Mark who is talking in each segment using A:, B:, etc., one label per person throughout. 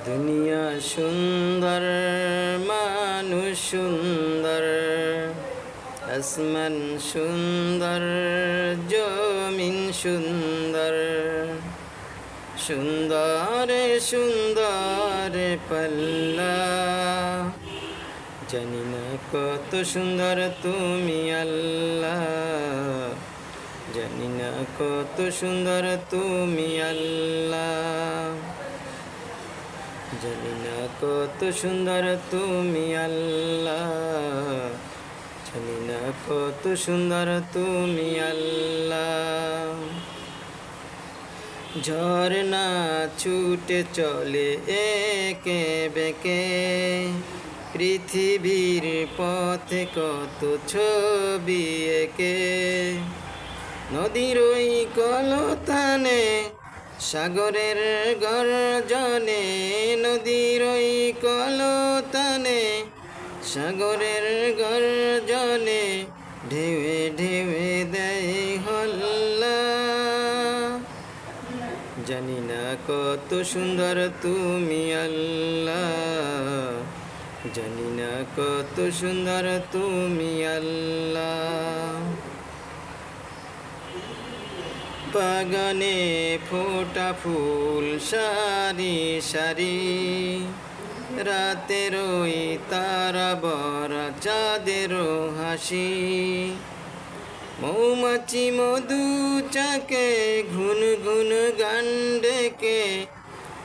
A: দুনিয়া সুন্দর, মানুষ সুন্দর, আসমান সুন্দর, জমিন সুন্দর, সুন্দর সুন্দর পাল্লা। জানি না কত সুন্দর তুমি আল্লাহ, জানি না কত সুন্দর তুমি আল্লাহ, জানি না কত সুন্দর তুমি আল্লাহ, জানি না কত সুন্দর তুমি আল্লাহ। ঝরনা ছুটে চলে একে বেঁকে, পৃথিবীর পথে কত ছবি এঁকে। নদীর ওই কলতানে, সাগরের গর্জনে, নদীর ওই কলতানে, সাগরের গর্জনে, ঢেউে ঢেউে দেয় হল্লা। জানি না কত সুন্দর তুমি আল্লাহ, জানি না কত সুন্দর তুমি আল্লাহ। বাগানে ফোটা ফুল সারি সারি, রাতের ওই তারা বরা চাঁদের হাসি। মৌমাছি মধু চাকে ঘুন ঘুন গান ডেকে,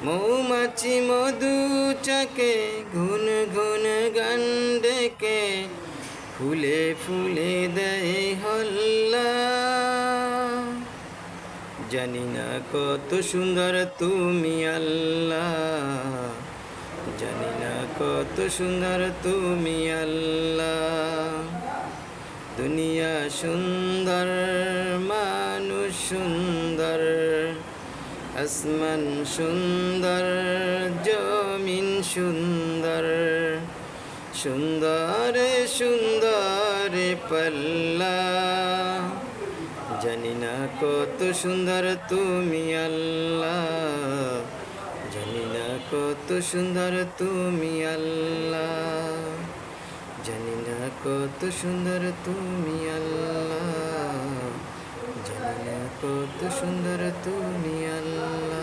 A: মৌমাছি মধু চাকে ঘুন ঘুন গান ডেকে, ফুলে ফুলে দেয় হল্লা। জানি না কত সুন্দর তুমি আল্লাহ, জানি না কত সুন্দর তুমি আল্লাহ। দুনিয়া সুন্দর, মানুষ সুন্দর, আসমান সুন্দর, জমিন সুন্দর, সুন্দর সুন্দর পাল্লা। জানি না কত সুন্দর তুমি আল্লাহ, জানি না কত সুন্দর তুমি আল্লাহ, জানি না কত সুন্দর তুমি আল্লাহ, জানি না কত সুন্দর তুমি আল্লাহ।